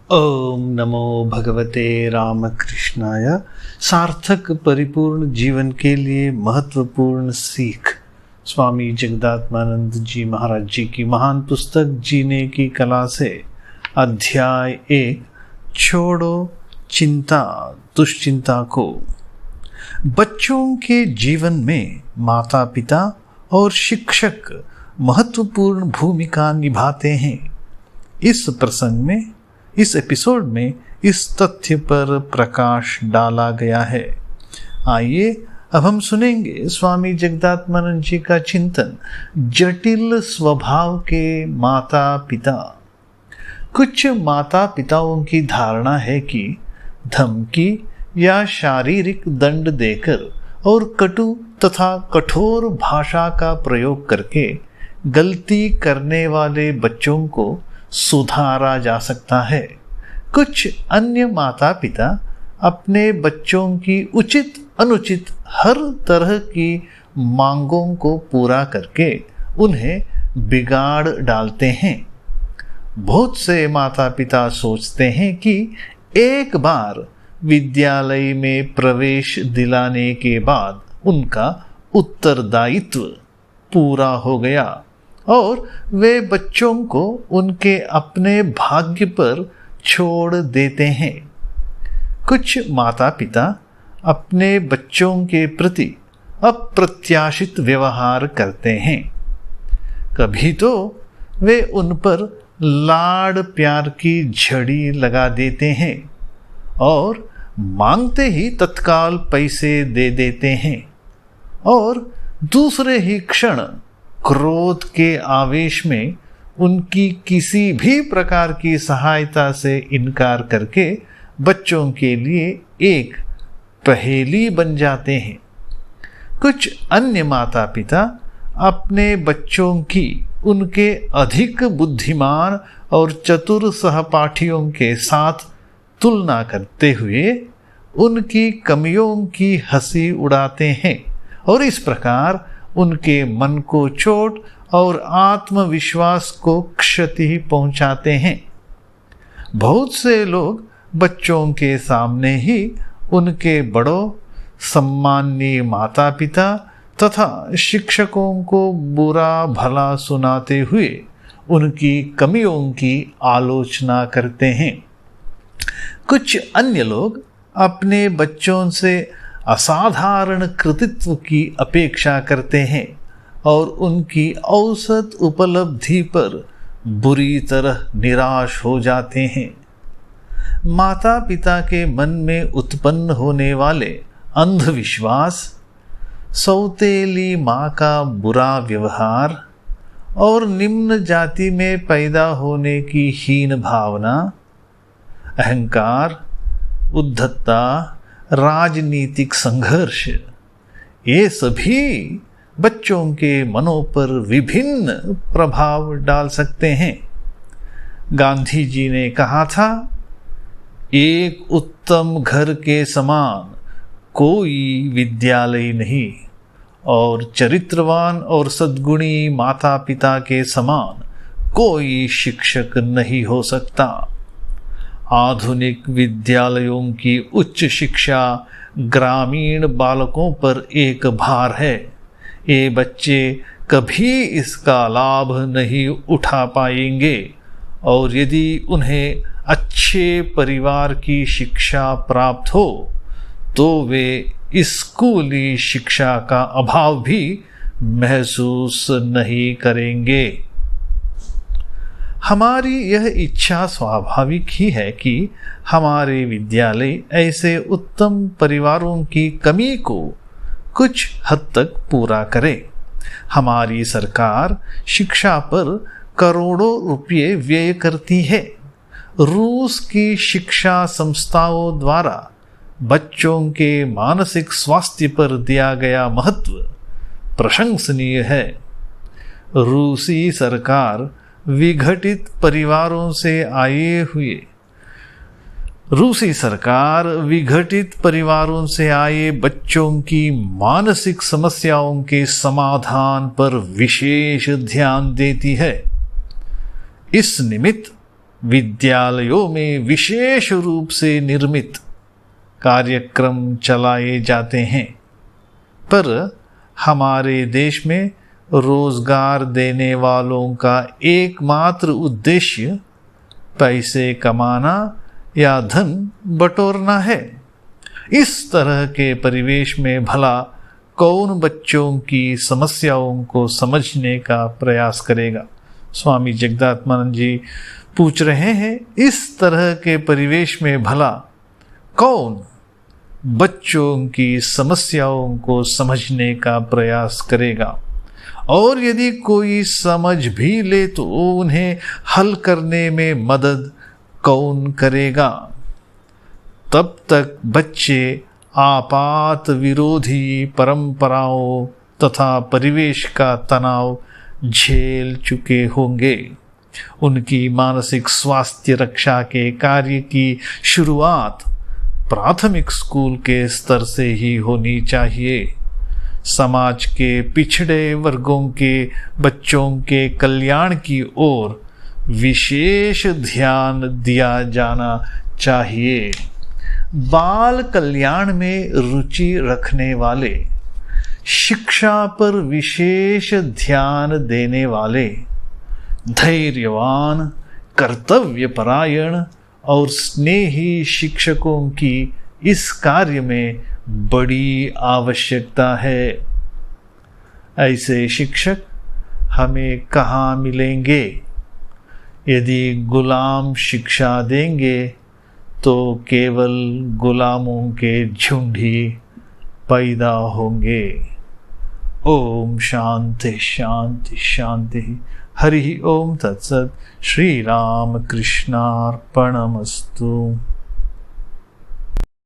ओम नमो भगवते रामकृष्णाय। सार्थक परिपूर्ण जीवन के लिए महत्वपूर्ण सीख स्वामी जगदात्मानंद जी महाराज जी की महान पुस्तक जीने की कला से अध्याय 1 छोड़ो चिंता दुश्चिंता को। बच्चों के जीवन में माता पिता और शिक्षक महत्वपूर्ण भूमिका निभाते हैं। इस प्रसंग में इस एपिसोड में इस तथ्य पर प्रकाश डाला गया है। आइए अब हम सुनेंगे स्वामी जगदात्मानंद जी का चिंतन जटिल स्वभाव के माता पिता। कुछ माता पिताओं की धारणा है कि धमकी या शारीरिक दंड देकर और कटु तथा कठोर भाषा का प्रयोग करके गलती करने वाले बच्चों को सुधारा जा सकता है। कुछ अन्य माता पिता अपने बच्चों की उचित अनुचित हर तरह की मांगों को पूरा करके उन्हें बिगाड़ डालते हैं। बहुत से माता पिता सोचते हैं कि एक बार विद्यालय में प्रवेश दिलाने के बाद उनका उत्तरदायित्व पूरा हो गया और वे बच्चों को उनके अपने भाग्य पर छोड़ देते हैं। कुछ माता पिता अपने बच्चों के प्रति अप्रत्याशित व्यवहार करते हैं। कभी तो वे उन पर लाड़ प्यार की झड़ी लगा देते हैं और मांगते ही तत्काल पैसे दे देते हैं और दूसरे ही क्षण क्रोध के आवेश में उनकी किसी भी प्रकार की सहायता से इनकार करके बच्चों के लिए एक पहेली बन जाते हैं। कुछ अन्य माता पिता अपने बच्चों की उनके अधिक बुद्धिमान और चतुर सहपाठियों के साथ तुलना करते हुए उनकी कमियों की हंसी उड़ाते हैं और इस प्रकार उनके मन को चोट और आत्मविश्वास को क्षति पहुंचाते हैं। बहुत से लोग बच्चों के सामने ही उनके बड़ों, सम्माननीय माता पिता तथा शिक्षकों को बुरा भला सुनाते हुए उनकी कमियों की आलोचना करते हैं। कुछ अन्य लोग अपने बच्चों से असाधारण कृतित्व की अपेक्षा करते हैं और उनकी औसत उपलब्धि पर बुरी तरह निराश हो जाते हैं। माता पिता के मन में उत्पन्न होने वाले अंधविश्वास, सौतेली माँ का बुरा व्यवहार और निम्न जाति में पैदा होने की हीन भावना, अहंकार, उद्धतता, राजनीतिक संघर्ष, ये सभी बच्चों के मनों पर विभिन्न प्रभाव डाल सकते हैं। गांधी जी ने कहा था, एक उत्तम घर के समान कोई विद्यालय नहीं और चरित्रवान और सद्गुणी माता पिता के समान कोई शिक्षक नहीं हो सकता। आधुनिक विद्यालयों की उच्च शिक्षा ग्रामीण बालकों पर एक भार है। ये बच्चे कभी इसका लाभ नहीं उठा पाएंगे और यदि उन्हें अच्छे परिवार की शिक्षा प्राप्त हो तो वे स्कूली शिक्षा का अभाव भी महसूस नहीं करेंगे। हमारी यह इच्छा स्वाभाविक ही है कि हमारे विद्यालय ऐसे उत्तम परिवारों की कमी को कुछ हद तक पूरा करे। हमारी सरकार शिक्षा पर करोड़ों रुपये व्यय करती है। रूस की शिक्षा संस्थाओं द्वारा बच्चों के मानसिक स्वास्थ्य पर दिया गया महत्व प्रशंसनीय है। रूसी सरकार विघटित परिवारों से आए बच्चों की मानसिक समस्याओं के समाधान पर विशेष ध्यान देती है। इस निमित्त विद्यालयों में विशेष रूप से निर्मित कार्यक्रम चलाए जाते हैं, पर हमारे देश में रोजगार देने वालों का एकमात्र उद्देश्य पैसे कमाना या धन बटोरना है। इस तरह के परिवेश में भला कौन बच्चों की समस्याओं को समझने का प्रयास करेगा? स्वामी जगदात्मानंद जी पूछ रहे हैं, इस तरह के परिवेश में भला कौन बच्चों की समस्याओं को समझने का प्रयास करेगा? और यदि कोई समझ भी ले तो उन्हें हल करने में मदद कौन करेगा? तब तक बच्चे आपात विरोधी परंपराओं तथा परिवेश का तनाव झेल चुके होंगे। उनकी मानसिक स्वास्थ्य रक्षा के कार्य की शुरुआत प्राथमिक स्कूल के स्तर से ही होनी चाहिए। समाज के पिछड़े वर्गों के बच्चों के कल्याण की ओर विशेष ध्यान दिया जाना चाहिए। बाल कल्याण में रुचि रखने वाले, शिक्षा पर विशेष ध्यान देने वाले, धैर्यवान, कर्तव्यपरायण और स्नेही शिक्षकों की इस कार्य में बड़ी आवश्यकता है। ऐसे शिक्षक हमें कहाँ मिलेंगे? यदि गुलाम शिक्षा देंगे तो केवल गुलामों के झुंड ही पैदा होंगे। ओम शांति शांति शांति। हरि ओम तत्सत। श्री राम कृष्णार्पणमस्तु।